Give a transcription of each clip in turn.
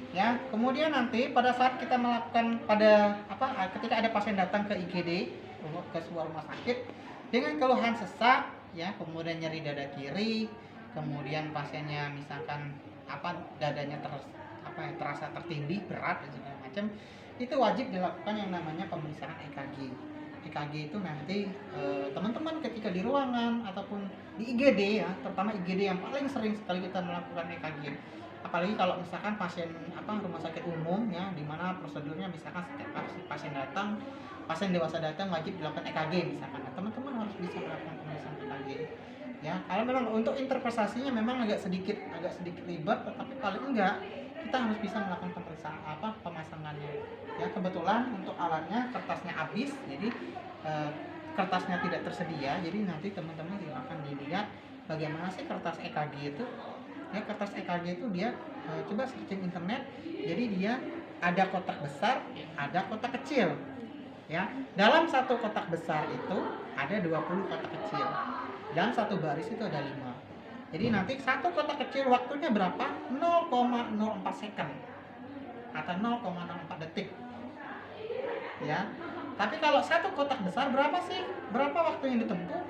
Ya, kemudian nanti pada saat kita melakukan ketika ada pasien datang ke IGD, ke sebuah rumah sakit dengan keluhan sesak, ya, kemudian nyeri dada kiri, kemudian pasiennya misalkan dadanya terasa tertindih berat dan segala macam, itu wajib dilakukan yang namanya pemeriksaan EKG. EKG itu nanti teman-teman ketika di ruangan ataupun di IGD, ya, terutama IGD yang paling sering sekali kita melakukan EKG. Apalagi kalau misalkan pasien rumah sakit umum, ya, di mana prosedurnya misalkan setiap pasien datang, pasien dewasa datang wajib dilakukan EKG misalkan. Nah, teman-teman harus bisa melakukan pemeriksaan EKG. Ya, kalau memang untuk interpretasinya memang agak sedikit ribet, tetapi paling enggak kita harus bisa melakukan pemeriksaan pemasangannya. Ya, kebetulan untuk alatnya kertasnya habis, jadi kertasnya tidak tersedia, jadi nanti teman-teman silakan dilihat bagaimana sih kertas EKG itu. Ya, kertas EKG itu dia coba searching internet, jadi dia ada kotak besar, ada kotak kecil. Ya, dalam satu kotak besar itu ada 20 kotak kecil. Dan satu baris itu ada 5. Jadi nanti satu kotak kecil waktunya berapa? 0,04 second atau 0,04 detik. Ya. Tapi kalau satu kotak besar berapa sih? Berapa waktu yang ditempuh?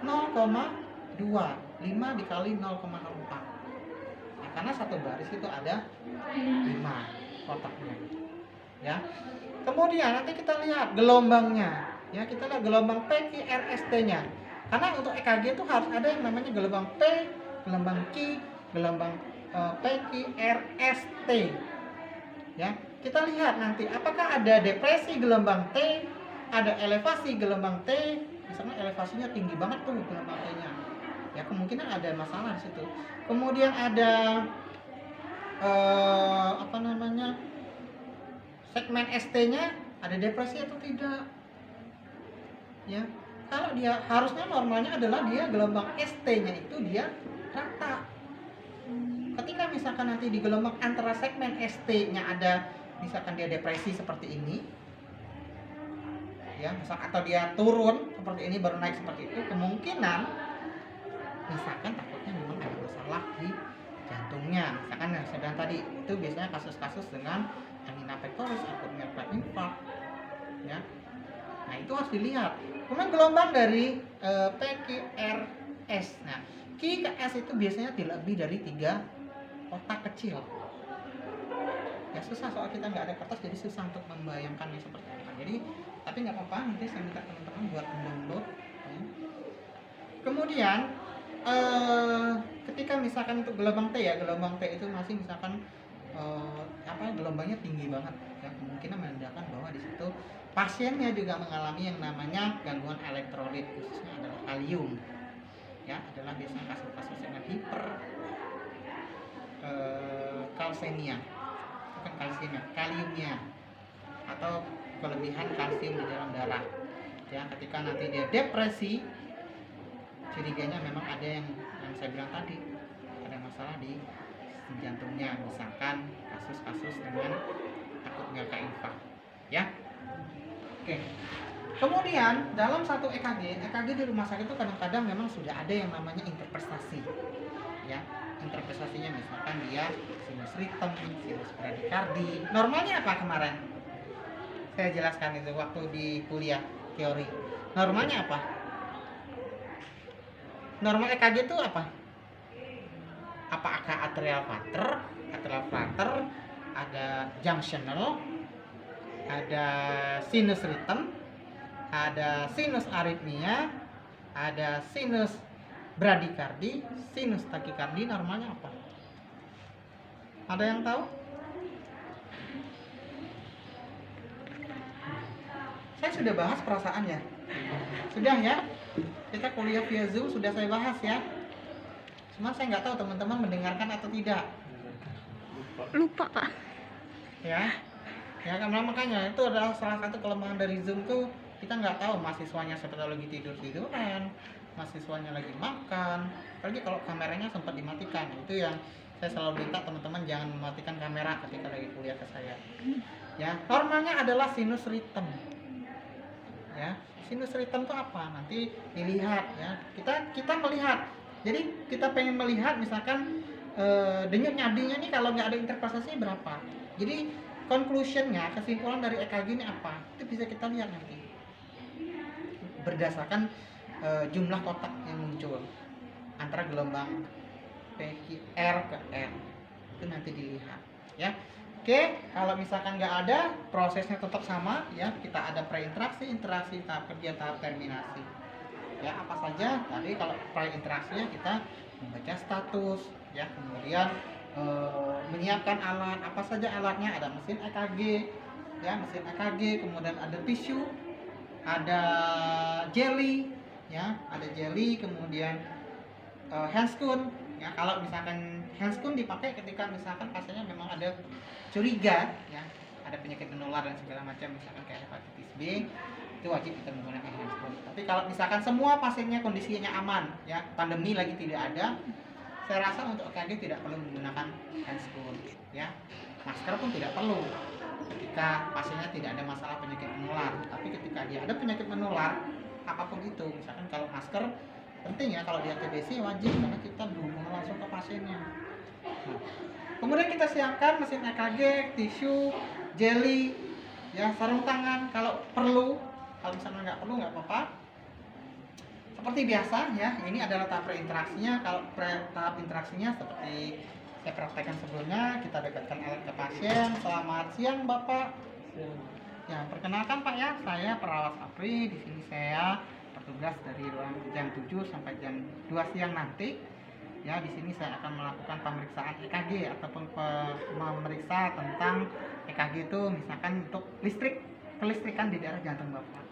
0,2. 5 dikali 0,04. Nah, karena satu baris itu ada 5 kotaknya. Ya. Kemudian nanti kita lihat gelombangnya. Ya, kita lihat gelombang PQRST-nya. Karena untuk EKG itu harus ada yang namanya gelombang P, gelombang Q, gelombang PQRST. Ya, kita lihat nanti apakah ada depresi gelombang T, ada elevasi gelombang T, misalnya elevasinya tinggi banget tuh gelombang T-nya. Ya, kemungkinan ada masalah di situ. Kemudian ada segmen ST-nya ada depresi atau tidak. Ya, kalau dia harusnya normalnya adalah dia gelombang ST-nya itu dia rata. Ketika misalkan nanti di gelombang antara segmen ST-nya ada misalkan dia depresi seperti ini, ya, atau dia turun seperti ini baru naik seperti itu, kemungkinan misalkan takutnya memang ada masalah di jantungnya. Misalkan yang sedang tadi itu biasanya kasus-kasus dengan angina pectoris, akut myocardial infarct, ya. Nah, itu harus dilihat. Kemudian gelombang dari PQRS. Nah, Q ke S itu biasanya tidak lebih dari 3 kotak kecil. Ya, susah soal kita nggak ada kertas, jadi susah untuk membayangkannya seperti apa. Jadi, tapi nggak apa-apa, nanti saya minta teman-teman buat download. Ya. Kemudian ketika misalkan untuk gelombang T, ya, gelombang T itu masih misalkan gelombangnya tinggi banget, ya, kemungkinan menandakan bahwa di situ pasiennya juga mengalami yang namanya gangguan elektrolit, khususnya adalah kalium. Ya, adalah biasanya kasus-kasus dengan kalsemia, bukan kalsemia, kaliumnya, atau kelebihan kalsium di dalam darah. Ya, ketika nanti dia depresi, curiganya memang ada yang saya bilang tadi, ada masalah di jantungnya, misalkan kasus-kasus dengan akut myocardial infarct. Ya. Oke. Kemudian dalam satu EKG di rumah sakit itu kadang-kadang memang sudah ada yang namanya interpretasi. Ya, interpretasinya misalkan dia sinus rhythm, sinus bradikardi. Normalnya apa kemarin? Saya jelaskan itu waktu di kuliah teori. Normalnya apa? Normal EKG itu apa? Apakah atrial flutter, ada junctional, ada sinus rhythm, ada sinus arrhythmia, ada sinus bradikardi, sinus takikardi. Normalnya apa? Ada yang tahu? Saya sudah bahas perasaan, ya. Sudah, ya. Kita kuliah via Zoom sudah saya bahas, ya. Cuma saya nggak tahu teman-teman mendengarkan atau tidak. Lupa, Pak. Ya, karena makanya itu adalah salah satu kelemahan dari Zoom tuh, kita nggak tahu mahasiswanya seperti lagi tiduran, mahasiswanya lagi makan. Apalagi kalau kameranya sempat dimatikan. Itu yang saya selalu minta teman-teman jangan mematikan kamera ketika lagi kuliah ke saya. Ya, normalnya adalah sinus rhythm. Ya, sinus rhythm itu apa? Nanti dilihat, ya. Kita melihat. Jadi kita pengen melihat misalkan denyut nadinya nih kalau nggak ada interpretasi berapa. Jadi conclusionnya, kesimpulan dari EKG ini apa? Itu bisa kita lihat nanti berdasarkan jumlah kotak yang muncul antara gelombang R ke R, itu nanti dilihat ya. Oke, kalau misalkan nggak ada, prosesnya tetap sama ya. Kita ada preinteraksi, interaksi, tahap kerja, tahap terminasi. Ya, apa saja tadi kalau preinteraksinya kita membaca status ya, kemudian menyiapkan alat, apa saja alatnya, ada mesin EKG ya, mesin EKG, kemudian ada tisu, ada jelly ya, ada jelly, kemudian handscoon ya. Kalau misalkan handscoon dipakai ketika misalkan pasiennya memang ada curiga ya, ada penyakit menular dan segala macam, misalkan kayak hepatitis B, itu wajib kita menggunakan handscoon. Tapi kalau misalkan semua pasiennya kondisinya aman ya, pandemi lagi tidak ada, saya rasa untuk EKG tidak perlu menggunakan handscoon ya. Masker pun tidak perlu ketika pasiennya tidak ada masalah penyakit menular. Tapi ketika dia ada penyakit menular apapun itu, misalkan kalau masker penting ya, kalau di TBC wajib karena kita berhubungan langsung ke pasiennya. Nah, kemudian kita siapkan mesin EKG, tisu, jelly, ya, sarung tangan kalau perlu. Kalau misalnya nggak perlu nggak apa-apa. Seperti biasa ya, ini adalah tahap preinteraksinya. Kalau tahap interaksinya seperti saya praktekkan sebelumnya, kita dekatkan alat ke pasien. Selamat siang Bapak. Ya, perkenalkan Pak ya, saya perawat Sapri. Di sini saya bertugas dari jam 7 sampai jam 2 siang nanti. Ya, di sini saya akan melakukan pemeriksaan EKG ataupun memeriksa tentang EKG itu misalkan untuk kelistrikan di daerah jantung Bapak.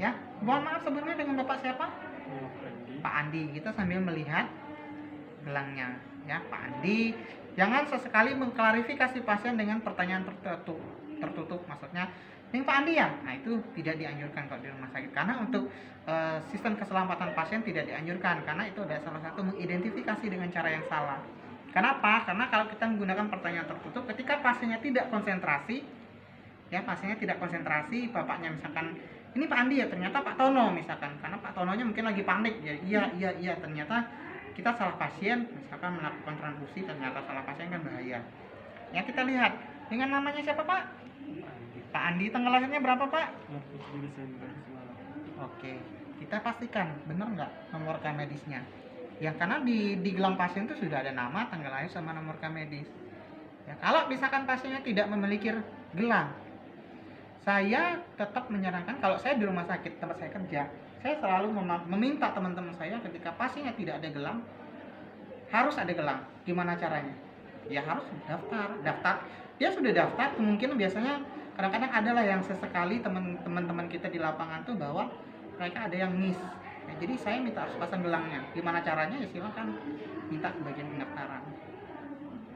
Ya, mohon maaf sebelumnya, dengan Bapak siapa? Pak Andi. Kita sambil melihat gelangnya ya, Pak Andi. Jangan sesekali mengklarifikasi pasien dengan pertanyaan tertutup. Maksudnya, ini Pak Andi ya? Nah, itu tidak dianjurkan kalau di rumah sakit, karena untuk sistem keselamatan pasien tidak dianjurkan, karena itu adalah salah satu mengidentifikasi dengan cara yang salah. Kenapa? Karena kalau kita menggunakan pertanyaan tertutup, ketika pasiennya tidak konsentrasi, ya, pasiennya tidak konsentrasi, bapaknya misalkan, ini Pak Andi ya, ternyata Pak Tono misalkan, karena Pak Tononya mungkin lagi panik, jadi iya, ternyata kita salah pasien, misalkan melakukan transfusi, ternyata salah pasien kan bahaya. Ya, kita lihat, dengan namanya siapa Pak? Pak Andi, tanggal lahirnya berapa Pak? 20 Desember. Oke, kita pastikan benar nggak nomor rekam medisnya. Ya, karena di gelang pasien itu sudah ada nama, tanggal lahir sama nomor rekam medis. Ya, kalau misalkan pasiennya tidak memiliki gelang, saya tetap menyarankan, kalau saya di rumah sakit tempat saya kerja, saya selalu meminta teman-teman saya ketika pasiennya tidak ada gelang, harus ada gelang. Gimana caranya? Ya harus daftar. Dia sudah daftar, kemungkinan biasanya kadang-kadang adalah yang sesekali teman-teman kita di lapangan tuh bahwa mereka ada yang miss. Ya, jadi saya minta harus pasang gelangnya. Gimana caranya? Ya silakan minta ke bagian pendaftaran.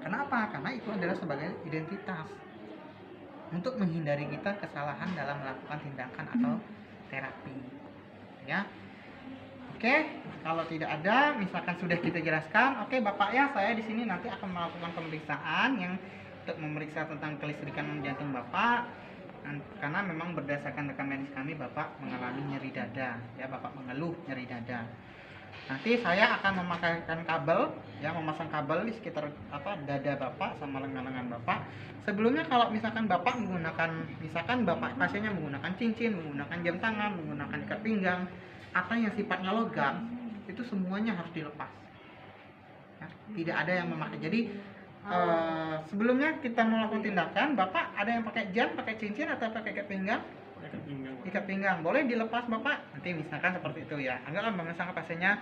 Kenapa? Karena itu adalah sebagai identitas untuk menghindari kita kesalahan dalam melakukan tindakan atau terapi. Ya. Oke, kalau tidak ada, misalkan sudah kita jelaskan, oke Bapak ya, saya di sini nanti akan melakukan pemeriksaan yang untuk memeriksa tentang kelistrikan jantung Bapak. Karena memang berdasarkan rekam medis kami, Bapak mengalami nyeri dada, ya, Bapak mengeluh nyeri dada. Nanti saya akan memakaikan kabel, ya, memasang kabel di sekitar dada Bapak sama lengan-lengan Bapak. Sebelumnya kalau misalkan Bapak menggunakan, misalkan Bapak pasiennya menggunakan cincin, menggunakan jam tangan, menggunakan ikat pinggang, atau yang sifatnya logam, itu semuanya harus dilepas. Ya, tidak ada yang memakai. Jadi sebelumnya kita melakukan tindakan, Bapak ada yang pakai jam, pakai cincin, atau pakai ikat pinggang? Ikat pinggang boleh dilepas Bapak, nanti misalkan seperti itu ya, anggaplah misalkan pasiennya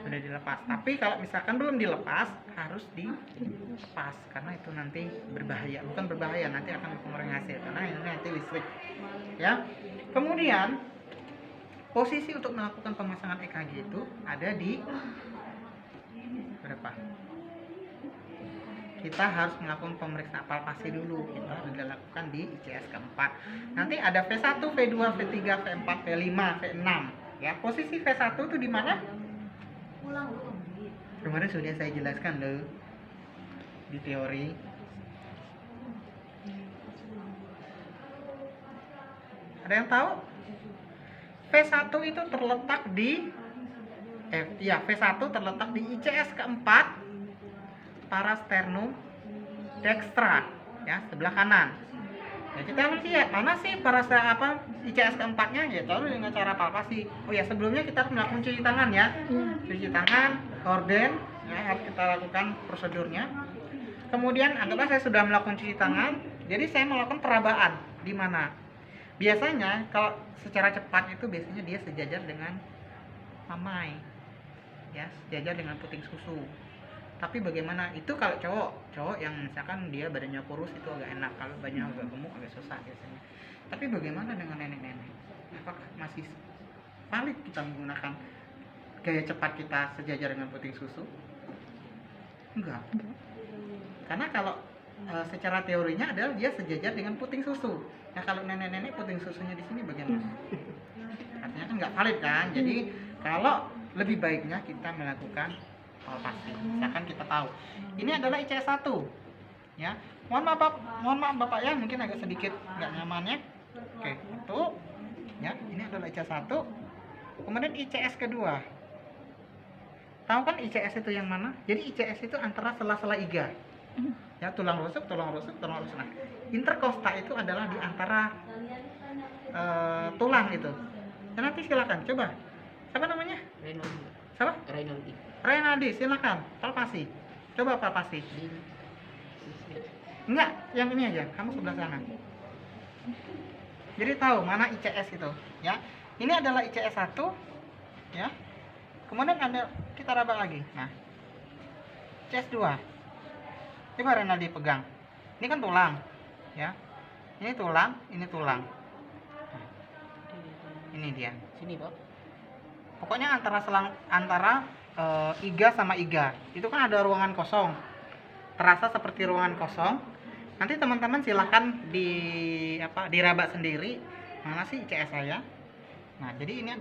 sudah dilepas, tapi kalau misalkan belum dilepas harus dilepas, karena itu nanti berbahaya, bukan berbahaya, nanti akan mengurangi hasil, karena ini nanti listrik ya. Kemudian posisi untuk melakukan pemasangan EKG itu ada di berapa? Kita harus melakukan pemeriksaan palpasi dulu. Kita harus dilakukan di ICS keempat. Nanti ada V1, V2, V3, V4, V5, V6. Ya, posisi V1 itu di mana? Kemarin sudah saya jelaskan loh di teori. Ada yang tahu? V1 itu terletak di V1 terletak di ICS keempat. parasternum dextra, ya, sebelah kanan. Ya, kita harus lihat mana sih ICS keempatnya, ya tahu dengan cara palpasi. Oh ya, sebelumnya kita harus melakukan cuci tangan ya. Cuci tangan, horden, ya, harus kita lakukan prosedurnya. Kemudian anggaplah saya sudah melakukan cuci tangan, jadi saya melakukan perabaan. Di mana? Biasanya kalau secara cepat itu biasanya dia sejajar dengan mamai, ya, sejajar dengan puting susu. Tapi bagaimana itu kalau cowok yang misalkan dia badannya kurus itu agak enak, kalau badannya agak gemuk agak susah biasanya. Tapi bagaimana dengan nenek-nenek? Apakah masih valid kita menggunakan gaya cepat kita sejajar dengan puting susu? Enggak. Karena kalau secara teorinya adalah dia sejajar dengan puting susu. Nah, kalau nenek-nenek puting susunya di sini bagaimana? Artinya kan nggak valid kan? Jadi kalau lebih baiknya kita melakukan palpasi. Misalkan kita tahu ini adalah ICS 1, ya. Mohon maaf Bapak ya, mungkin agak sedikit nggak nyaman ya. Oke, itu ya, ini adalah ICS 1. Kemudian ICS kedua. Tahu kan ICS itu yang mana? Jadi ICS itu antara sela-sela iga. Ya, tulang rusuk. Nah, interkosta itu adalah di antara tulang itu. Dan nanti silakan coba. Siapa namanya? Renaldi. Siapa? Renaldi. Renaldi, silakan palpasi. Coba palpasi. Enggak, yang ini aja. Kamu sebelah sana. Jadi tahu mana ICS itu, ya. Ini adalah ICS 1, ya. Kemudian ada kita raba lagi. Nah, ICS 2. Coba Renaldi pegang. Ini kan tulang, ya. Ini tulang, ini tulang. Nah, ini dia. Sini, Pak. Pokoknya antara iga sama iga itu kan ada ruangan kosong, terasa seperti ruangan kosong. Nanti teman-teman silahkan diraba sendiri mana sih ICS saya. Nah, jadi ini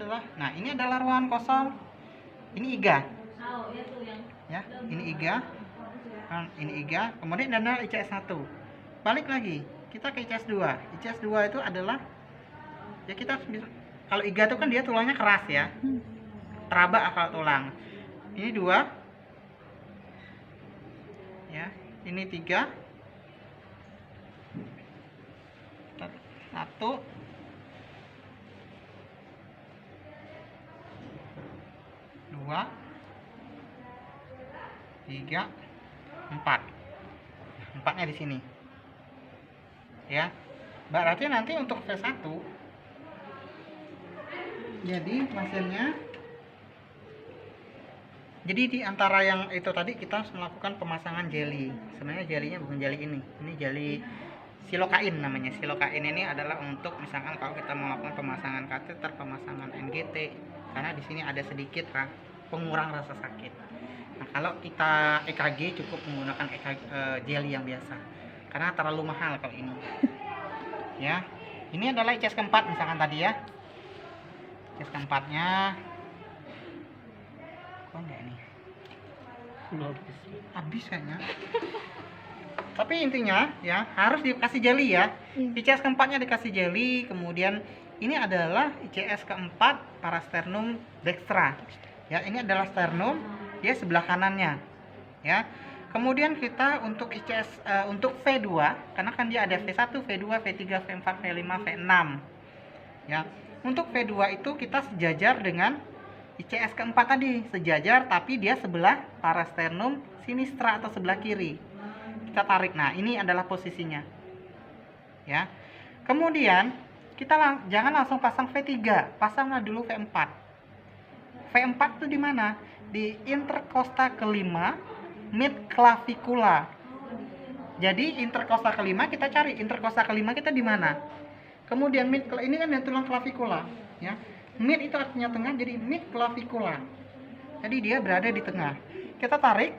adalah ruangan kosong, ini iga, ya, ini iga, kemudian ada ICS 1. Balik lagi kita ke ICS 2. ICS 2 itu adalah, ya, kita kalau iga itu kan dia tulangnya keras ya, teraba akal tulang. Ini 2, ya, ini 3, 1, 2, 3, 4. Empatnya di sini, ya. Berarti nanti untuk V1 jadi hasilnya, jadi di antara yang itu tadi kita harus melakukan pemasangan jeli. Sebenarnya jelinya bukan jeli ini jeli silokain namanya. Silokain ini adalah untuk misalkan kalau kita melakukan pemasangan kateter, pemasangan NGT, karena di sini ada sedikit pengurang rasa sakit. Nah, kalau kita EKG cukup menggunakan jeli yang biasa, karena terlalu mahal kalau ini. Ya, ini adalah ICS keempat misalkan tadi ya. ICS keempatnya, kok enggak ini? Habis kayaknya. Tapi intinya ya harus dikasih jeli ya. ICS keempatnya dikasih jeli. Kemudian ini adalah ICS keempat parasternum dextra. Ya, ini adalah sternum, dia sebelah kanannya. Ya. Kemudian kita untuk ICS untuk V2, karena kan dia ada V1, V2, V3, V4, V5, V6. Ya. Untuk V2 itu kita sejajar dengan ICS keempat tadi, sejajar tapi dia sebelah parasternum sinistra atau sebelah kiri. Kita tarik. Nah, ini adalah posisinya. Ya. Kemudian kita jangan langsung pasang V3, pasanglah dulu V4. V4 itu di mana? Di interkosta kelima, mid clavicula. Jadi interkosta kelima kita cari, interkosta kelima kita di mana? Kemudian mid, ini kan yang tulang clavicula, ya. Mid itu artinya tengah, jadi mid clavicula. Jadi dia berada di tengah. Kita tarik.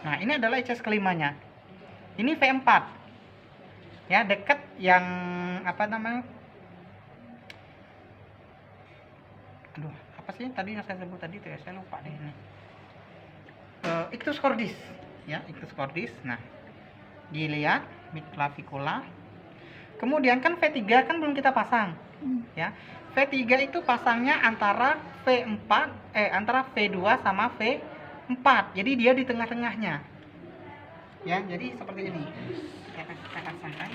Nah, ini adalah ICS kelimanya. Ini V4. Ya, dekat yang apa namanya? Aduh, apa sih tadi yang saya sebut tadi itu ya? Saya lupa deh ini. Ictus cordis, ya, ictus cordis. Nah, dilihat mid clavicula. Kemudian kan V3 kan belum kita pasang. Ya. V3 itu pasangnya antara antara V2 sama V4. Jadi dia di tengah-tengahnya. Ya, jadi seperti ini. Kita pasangkan.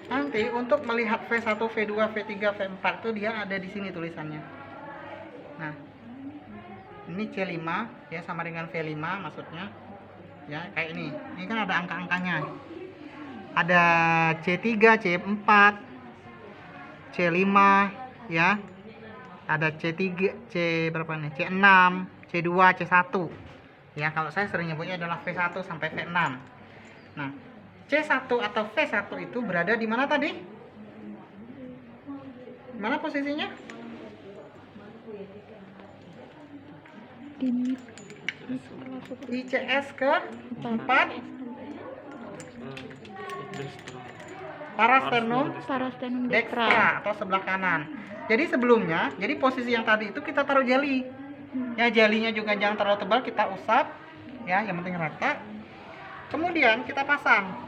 Nanti untuk melihat V1, V2, V3, V4 itu dia ada di sini tulisannya. Nah, ini C5 ya, sama dengan V5 maksudnya. Ya, kayak ini. Ini kan ada angka-angkanya. Ada C3, C4, C5 ya. Ada C3, C berapa nih? C6, C2, C1. Ya, kalau saya sering nyebutnya adalah V1 sampai V6. Nah, C1 atau V1 itu berada di mana tadi? Mana posisinya? Di ICS ke 4 parasternum parasternum dextra atau sebelah kanan. Jadi sebelumnya, jadi posisi yang tadi itu kita taruh jeli. Ya, jelinya juga jangan terlalu tebal, kita usap ya, yang penting rata. Kemudian kita pasang.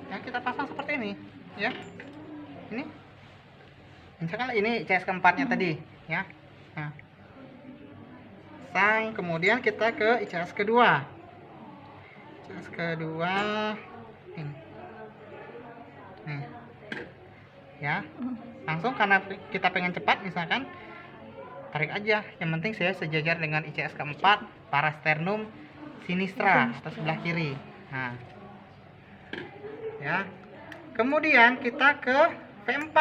Ya, kita pasang seperti ini, ya. Ini. Misalkan ini ICS keempatnya tadi, ya. Nah. Pasang, kemudian kita ke ICS kedua. ICS kedua ini. Nih. Ya. Langsung karena kita pengen cepat misalkan tarik aja. Yang penting saya sejajar dengan ICS keempat parasternum sinistra atau sebelah kiri. Nah. Ya. Kemudian kita ke V4.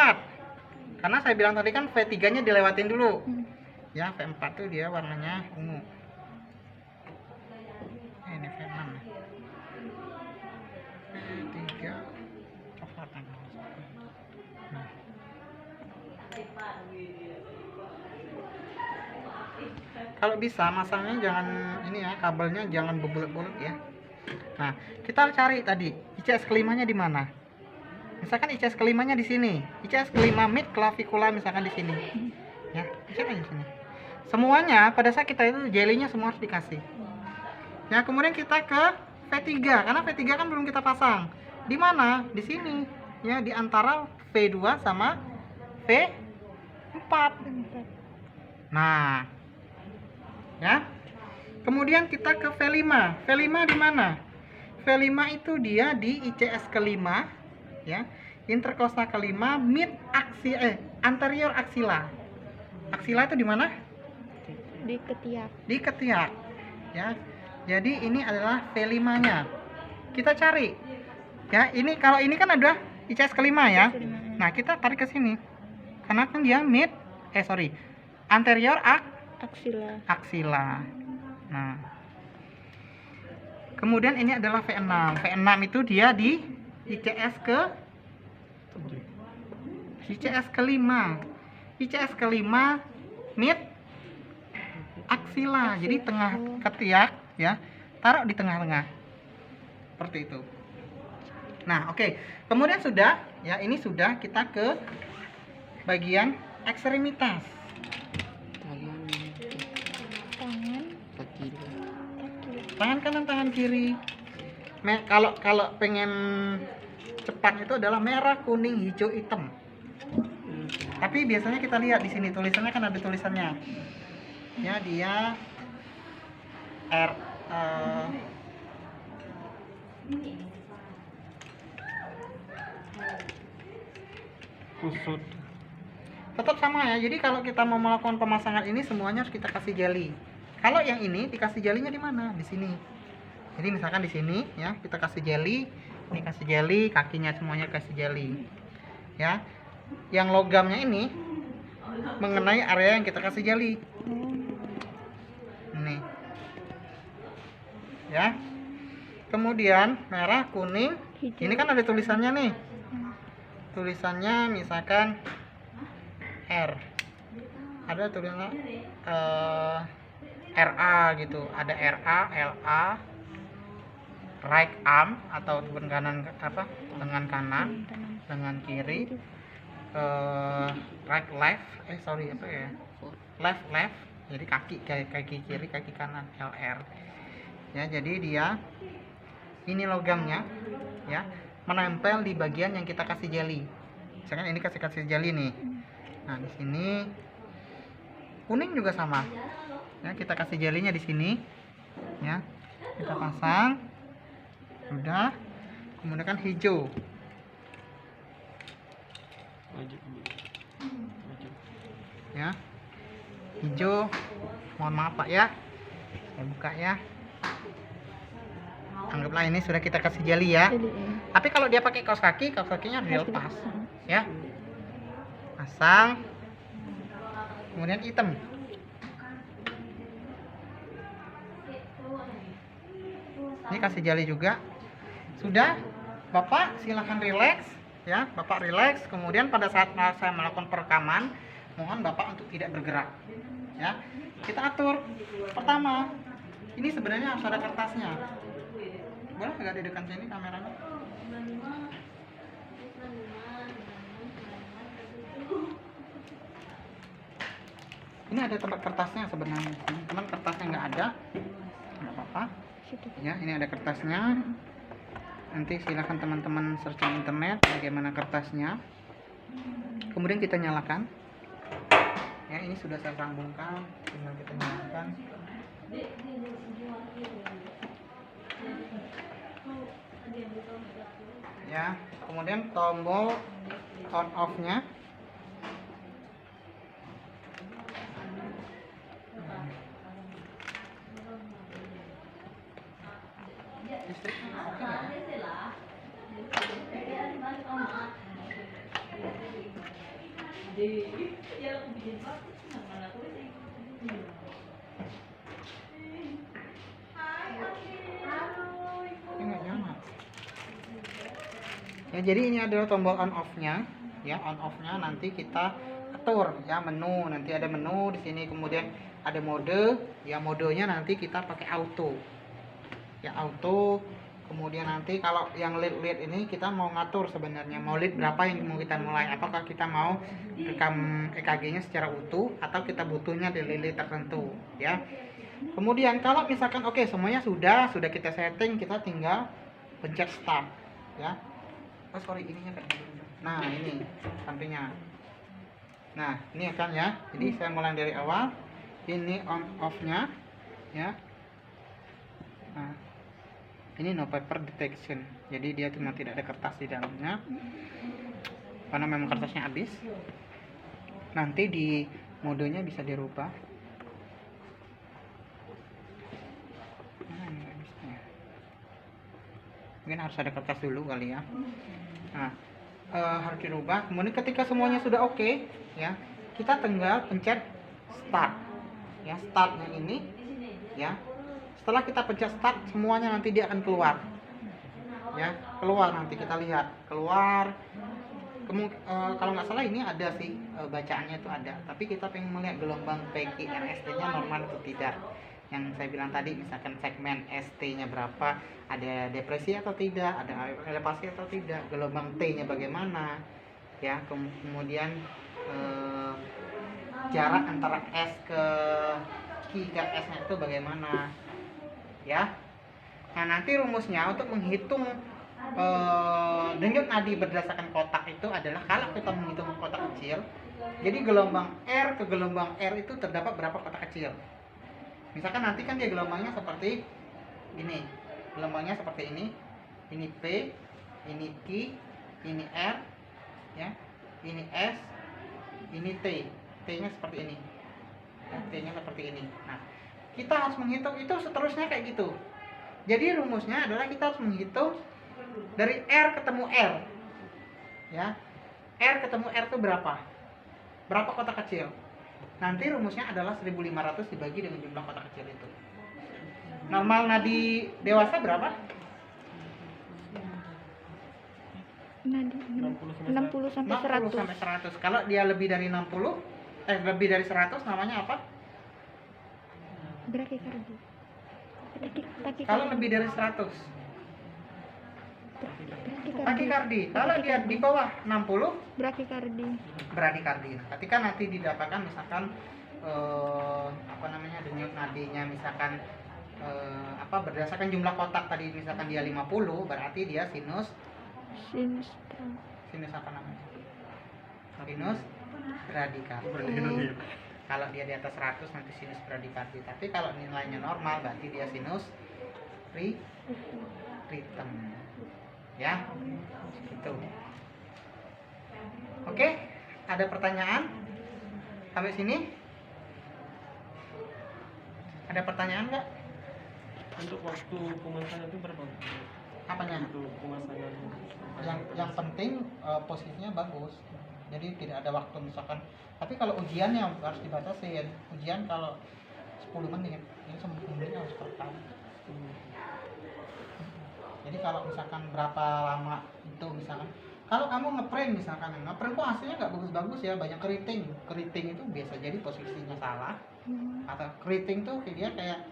Karena saya bilang tadi kan V3-nya dilewatin dulu. Ya, V4 tuh dia warnanya ungu. Ini V6. V3 coklat. Nah. Kalau bisa masangnya jangan ini ya, kabelnya jangan bebulet-bulet ya. Nah, kita cari tadi ICS kelimanya di mana? Misalkan ICS kelimanya di sini, ICS kelima mid clavicula misalkan di sini. Ya, cek aja di sini. Semuanya pada saat kita itu jelinya semua harus dikasih. Ya, kemudian kita ke V3 karena V3 kan belum kita pasang. Di mana? Di sini. Ya, di antara V2 sama V4. Nah. Ya. Kemudian kita ke V5. V5 di mana? V5 itu dia di ICS kelima, ya. Interkosta kelima, mid anterior axilla. Axilla itu di mana? di ketiak. Di ketiak. Ya. Jadi ini adalah V5-nya. Kita cari. Ya, ini kalau ini kan ada ICS kelima ya. Nah, kita tarik ke sini. Karena kan dia mid anterior axilla. Nah. Kemudian ini adalah V6. V6 itu dia di ICS kelima. ICS kelima mid axilla. Jadi tengah ketiak ya. Taruh di tengah-tengah. Seperti itu. Nah, oke. Kemudian sudah ya, ini sudah kita ke bagian ekstremitas. Tangan kanan, tangan kiri. Kalau pengen cepat itu adalah merah, kuning, hijau, hitam. Tapi biasanya kita lihat di sini tulisannya kan ada tulisannya. Ya, dia kusut. Tetap sama ya. Jadi kalau kita mau melakukan pemasangan ini semuanya harus kita kasih jeli. Kalau yang ini dikasih jelinya di mana? Di sini. Jadi misalkan di sini ya, kita kasih jeli, ini kasih jeli, kakinya semuanya kasih jeli. Ya. Yang logamnya ini mengenai area yang kita kasih jeli. Ini. Ya. Kemudian merah, kuning. Hijau. Ini kan ada tulisannya nih. Tulisannya misalkan R. ada tulisannya RA gitu, ada RA, LA, right arm atau lengan kanan apa? Lengan kanan, lengan kiri, right left, sorry apa ya? Left left, jadi kaki kiri, kaki kanan, LR. Ya, jadi dia ini logamnya ya, menempel di bagian yang kita kasih jelly. Misalkan ini kasih jelly nih. Nah, di sini kuning juga sama. Ya, kita kasih jelinya di sini. Ya. Kita pasang. Udah. Kemudian kan hijau. Ya. Hijau. Mohon maaf Pak ya. Saya buka ya. Anggaplah ini sudah kita kasih jeli ya. Tapi kalau dia pakai kaos kakinya harus dilepas. Ya. Pasang. Kemudian hitam. Ini kasih jali juga. Sudah, Bapak silahkan relax ya. Bapak relax. Kemudian pada saat saya melakukan perekaman, mohon Bapak untuk tidak bergerak. Ya. Kita atur. Pertama, ini sebenarnya harus ada kertasnya. Boleh agak di dekat sini kameranya? Ini ada tempat kertasnya sebenarnya, teman kertasnya nggak ada, nggak apa-apa. Ya, ini ada kertasnya. Nanti silahkan teman-teman searching internet bagaimana kertasnya. Kemudian kita nyalakan. Ya, ini sudah saya sambungkan, tinggal kita nyalakan. Ya, kemudian tombol on off-nya. Listriknya oke ya? Ini nggak nyala. Ya, jadi ini adalah tombol on off-nya. Ya, on off-nya nanti kita atur ya, menu. Nanti ada menu di sini, kemudian ada mode. Ya, modenya nanti kita pakai auto. Ya, auto. Kemudian nanti kalau yang lead ini kita mau ngatur sebenarnya mau lead berapa yang mau kita mulai, apakah kita mau rekam EKG-nya secara utuh atau kita butuhnya di lead tertentu ya. Kemudian kalau misalkan oke, semuanya sudah kita setting, kita tinggal pencet start ya. Oh sorry, ininya kan. Nah, ini sampingnya. Nah, ini akan ya. Jadi saya mulai dari awal. Ini on off-nya ya. Nah, ini no paper detection, jadi dia cuma tidak ada kertas di dalamnya karena memang kertasnya habis. Nanti di modenya bisa dirubah. Ini habisnya. Mungkin harus ada kertas dulu kali ya. Nah, harus dirubah. Kemudian ketika semuanya sudah oke, ya, kita tinggal pencet start. Ya, startnya ini, ya. Setelah kita pencet start, semuanya nanti dia akan keluar. Ya, keluar nanti kita lihat. Keluar. Kalau nggak salah ini ada sih bacaannya itu ada. Tapi kita pengen melihat gelombang PQRST-nya normal atau tidak. Yang saya bilang tadi, misalkan segmen ST-nya berapa, ada depresi atau tidak, ada elevasi atau tidak, gelombang T-nya bagaimana. Ya, kemudian jarak antara S ke Q ke S-nya itu bagaimana. Ya, nah nanti rumusnya untuk menghitung denyut nadi berdasarkan kotak itu adalah kalau kita menghitung kotak kecil, jadi gelombang R ke gelombang R itu terdapat berapa kotak kecil. Misalkan nanti kan dia gelombangnya seperti ini, gelombangnya seperti ini P, ini Q, ini R, ya, ini S, ini T, T-nya seperti ini, T-nya seperti ini. Nah, kita harus menghitung itu seterusnya kayak gitu. Jadi rumusnya adalah kita harus menghitung dari R ketemu R. Ya. R ketemu R itu berapa? Berapa kotak kecil? Nanti rumusnya adalah 1500 dibagi dengan jumlah kotak kecil itu. Normal nadi dewasa berapa? Nadi 60 sampai 100. 60 sampai 100. Kalau dia lebih dari 60, lebih dari 100 namanya apa? Brachikardi. Takikardi. Kalau lebih dari 100 takikardi. Kalau dia di bawah 60 Brachikardi. bradikardi. Ketika nanti didapatkan misalkan denyut nadinya misalkan berdasarkan jumlah kotak tadi misalkan dia 50, berarti dia sinus apa namanya? Sinus bradikardi. Kalau dia di atas 100 nanti sinus bradikardi. Tapi kalau nilainya normal berarti dia sinus ritem. Ya. Gitu. Oke, ada pertanyaan sampai sini? Ada pertanyaan nggak? Untuk waktu pemasangan itu berapa? Apanya? Untuk pemasangan Yang penting posisinya bagus. Jadi tidak ada waktu misalkan. Tapi kalau ujiannya harus dibatasin. Ujian kalau 10 menit, ini 10 menit harus terekam. Jadi kalau misalkan berapa lama itu misalkan, kalau kamu ngeprint misalkan, ngeprint kok hasilnya nggak bagus-bagus ya, banyak keriting itu biasa jadi posisinya salah, atau keriting tuh dia kayak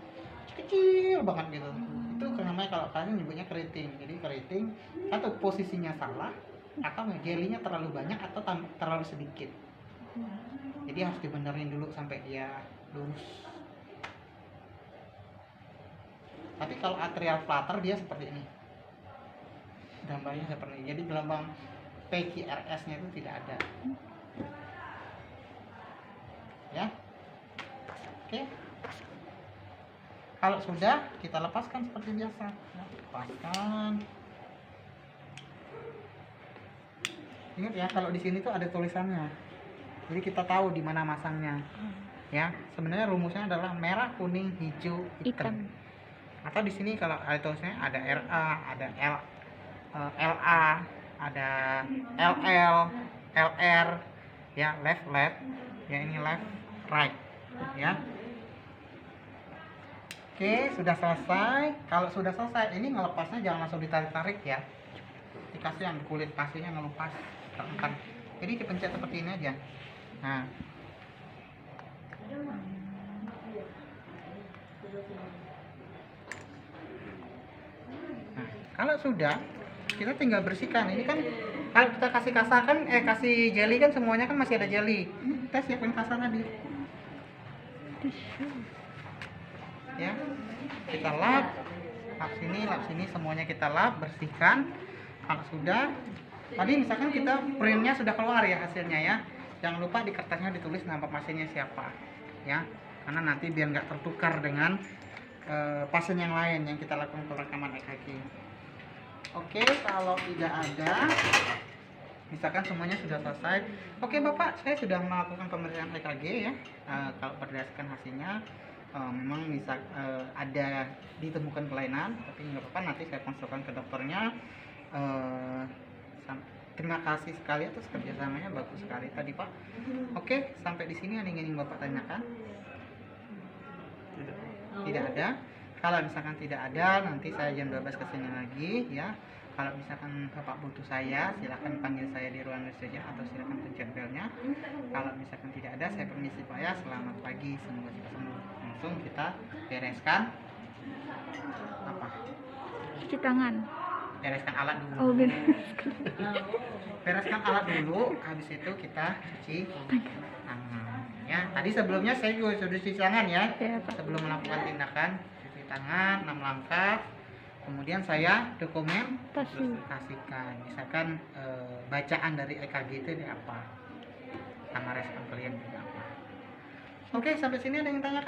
kecil banget gitu. Itu namanya kalau kalian nyebutnya keriting. Jadi keriting atau posisinya salah, atau jelinya terlalu banyak atau terlalu sedikit. Jadi harus dibenerin dulu sampai dia lurus. Tapi kalau atrial flutter dia seperti ini, gambarnya seperti ini. Jadi gelombang PQRS-nya itu tidak ada. Ya, oke. Kalau sudah, kita lepaskan seperti biasa. Lepaskan. Ingat ya, kalau di sini tuh ada tulisannya. Jadi kita tahu di mana masangnya. Ya, sebenarnya rumusnya adalah merah, kuning, hijau, hitam. Atau di sini kalau ada tulisannya ada RA, ada LA, ada LL, LR, ya left, ya ini left, right, ya. Oke, sudah selesai. Kalau sudah selesai, ini ngelepasnya jangan langsung ditarik-tarik ya. Dikasih yang kulit pastinya ngelepas, tekan. Jadi dipencet seperti ini aja. Nah, kalau sudah, kita tinggal bersihkan. Ini kan kalau kita kasih kasa kan, kasih jelly kan semuanya kan masih ada jelly. Kita siapin kasa tadi. Ya, kita lap sini semuanya kita lap, bersihkan. Kalau sudah, tadi misalkan kita printnya sudah keluar ya hasilnya ya. Jangan lupa di kertasnya ditulis nama pasiennya siapa, ya. Karena nanti biar nggak tertukar dengan pasien yang lain yang kita lakukan perekaman EKG. Oke, kalau tidak ada, misalkan semuanya sudah selesai. Oke Bapak, saya sudah melakukan pemeriksaan EKG ya. Kalau berdasarkan hasilnya memang bisa ada ditemukan kelainan, tapi nggak apa-apa, nanti saya konsulkan ke dokternya. Terima kasih sekali atas kerjasamanya, bagus sekali tadi Pak. Oke, sampai di sini ada yang ingin Bapak tanyakan? Tidak ada. Kalau misalkan tidak ada, nanti saya jam 12 kesini lagi ya. Kalau misalkan Bapak butuh saya, silakan panggil saya di ruang saja atau silakan pencet belnya. Kalau misalkan tidak ada, saya permisi Pak ya. Selamat pagi, semoga kita sembuh. Langsung kita bereskan apa? Cuci tangan. Bereskan alat dulu. Oh, Bereskan alat dulu, habis itu kita cuci tangan. Ya, tadi sebelumnya saya juga sudah cuci tangan ya. Ya, Pak. Sebelum melakukan tindakan cuci tangan 6 langkah. Kemudian saya dokumentasikan, misalkan bacaan dari EKG itu apa, sama respon kalian juga apa. Oke, sampai sini ada yang tanya?